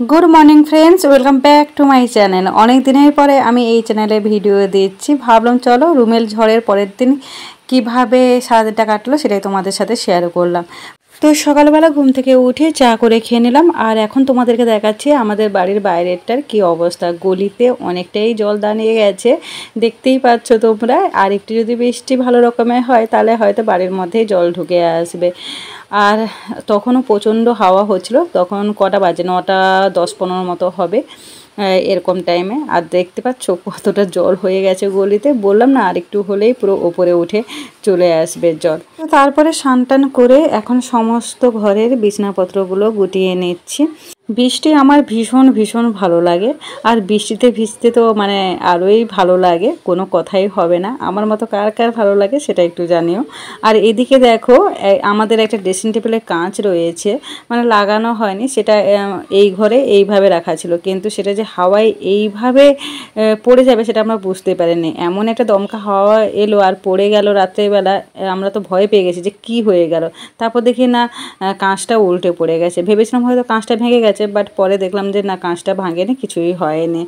Good morning friends welcome back to my channel. अनेक दिन पर এই চ্যানেলে ভিডিও দিচ্ছি। ভাবলাম চলো রুমেল ঝড়ের পরের দিন কিভাবে সারাদিনটা কাটলো সেটাই তোমাদের সাথে শেয়ার করলাম। তো সকালবেলা ঘুম থেকে উঠে চা করে খেয়ে নিলাম, আর এখন তোমাদেরকে দেখাচ্ছি আমাদের বাড়ির বাইরেরটার কি অবস্থা। গলিতে অনেকটাই জল দাঁড়িয়ে গেছে, দেখতেই পাচ্ছ তোমরা। আর একটু যদি বৃষ্টি ভালো রকমের হয় তাহলে হয়তো বাড়ির মধ্যেই জল ঢুকে আসবে। আর তখনও প্রচণ্ড হাওয়া হচ্ছিল, তখন কটা বাজে 9টা 10-15 মতো হবে এরকম টাইমে। আর দেখতে পাচ্ছ কতটা জল হয়ে গেছে গলিতে। বললাম না আর একটু হলেই পুরো ওপরে উঠে চলে আসবে জল। তো তারপরে স্নান টান করে এখন সমস্ত ঘরের বিছানাপত্রগুলো গুটিয়ে নিচ্ছি। বৃষ্টি আমার ভীষণ ভীষণ ভালো লাগে, আর বৃষ্টিতে ভিজতে তো মানে আরোই ভালো লাগে, কোনো কথাই হবে না। আমার মতো কার কার ভালো লাগে সেটা একটু জানিও। আর এদিকে দেখো আমাদের একটা ড্রেসিং টেবিলের কাঁচ রয়েছে, মানে লাগানো হয়নি, সেটা এই ঘরে এইভাবে রাখা ছিল, কিন্তু সেটা যে হাওয়ায় এইভাবে পড়ে যাবে সেটা আমরা বুঝতে পারিনি। এমন একটা দমকা হাওয়া এলো আর পড়ে গেল রাত্রেবেলা, আমরা তো ভয় পেয়ে গেছি যে কি হয়ে গেল। তারপর দেখি না কাঁচটা উল্টে পড়ে গেছে, ভেবেছিলাম হয়তো কাঁচটা ভেঙে গেছে, বাট পরে দেখলাম যে না, কাঁচটা ভাঙেনি, কিছুই হয়নি।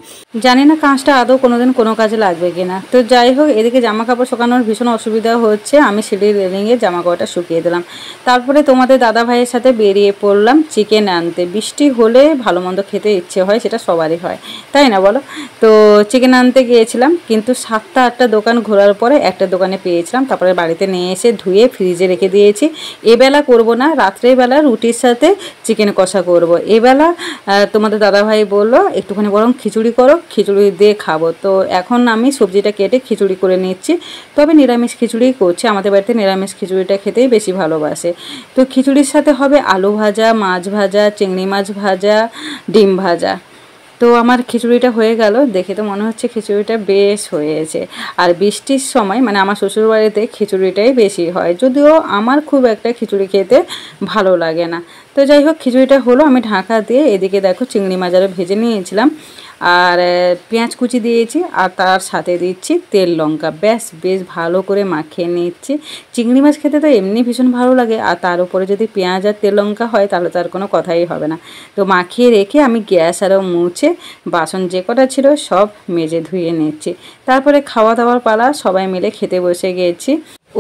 জানি না কাঁচটা আদৌ কোনোদিন কোনো কাজে লাগবে কিনা। তো যাই হোক, এদিকে জামা কাপড় শুকানোর ভীষণ অসুবিধা হচ্ছে। আমি সিঁড়ির রেলিংয়ে জামা কাপড়টা শুকিয়ে দিলাম। তারপরে তোমাদের দাদা ভাইয়ের সাথে বেরিয়ে পড়লাম চিকেন আনতে। বৃষ্টি হলে ভালো মন্দ খেতে ইচ্ছে হয়, সেটা সবারই হয়, তাই না বলো? তো চিকেন আনতে গিয়েছিলাম, কিন্তু 7টা-8টা দোকান ঘোরার পরে একটা দোকানে পেয়েছিলাম। তারপরে বাড়িতে নিয়ে এসে ধুয়ে ফ্রিজে রেখে দিয়েছি। এবেলা করব না, রাত্রেবেলা রুটির সাথে চিকেন কষা করব। এবেলা তোমাদের দাদাভাই বললো একটুখানি বরং খিচুড়ি করো, খিচুড়ি দিয়ে খাবো। তো এখন আমি সবজিটা কেটে খিচুড়ি করে নিচ্ছি, তবে নিরামিষ খিচুড়ি করছি। আমাদের বাড়িতে নিরামিষ খিচুড়িটা খেতেই বেশি ভালোবাসে। তো খিচুড়ির সাথে হবে আলু ভাজা, মাছ ভাজা, চিংড়ি মাছ ভাজা, ডিম ভাজা। তো আমার খিচুড়িটা হয়ে গেল, দেখে তো মনে হচ্ছে খিচুড়িটা বেশ হয়েছে। আর বৃষ্টির সময় মানে আমার শ্বশুরবাড়িতে খিচুড়িটাই বেশি হয়, যদিও আমার খুব একটা খিচুড়ি খেতে ভালো লাগে না। তো যাই হোক, খিচুড়িটা হলো, আমি ঢাকা দিয়ে এদিকে দেখো চিংড়ি মাছ আরও ভেজে নিয়েছিলাম, আর পেঁয়াজ কুচি দিয়েছি, আর তার সাথে দিচ্ছি তেল লঙ্কা। বেশ ভালো করে মাখিয়ে নিচ্ছি। চিংড়ি মাছ খেতে তো এমনি ভীষণ ভালো লাগে, আর তার উপরে যদি পেঁয়াজ আর তেল লঙ্কা হয় তাহলে তার কোনো কথাই হবে না। তো মাখিয়ে রেখে আমি গ্যাস আরও মুছে বাসন যে কটা ছিল সব মেজে ধুয়ে নিচ্ছি। তারপরে খাওয়া দাওয়ার পালা, সবাই মিলে খেতে বসে গিয়েছি।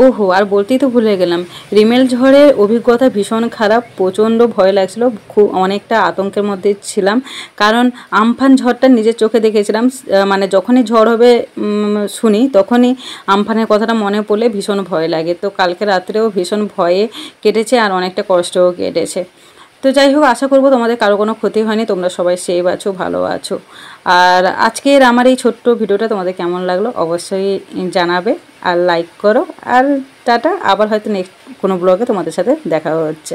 ওহো, আর বলতেই তো ভুলে গেলাম, রিমেল ঝড়ের অভিজ্ঞতা ভীষণ খারাপ, প্রচণ্ড ভয় লাগছিল, খুব অনেকটা আতঙ্কের মধ্যে ছিলাম। কারণ আমফান ঝড়টা নিজের চোখে দেখেছিলাম, মানে যখনই ঝড় হবে শুনি তখনই আমফানের কথাটা মনে পড়লে ভীষণ ভয় লাগে। তো কালকে রাত্রেও ভীষণ ভয়ে কেটেছে, আর অনেকটা কষ্টও কেটেছে। তো যাই হোক, আশা করবো তোমাদের কারো কোনো ক্ষতি হয়নি, তোমরা সবাই সেফ আছো, ভালো আছো। আর আজকের আমার এই ছোট্ট ভিডিওটা তোমাদের কেমন লাগলো অবশ্যই জানাবে, আর লাইক করো। আর টাটা, আবার হয়তো নেক্সট কোনো ব্লগে তোমাদের সাথে দেখা হচ্ছে।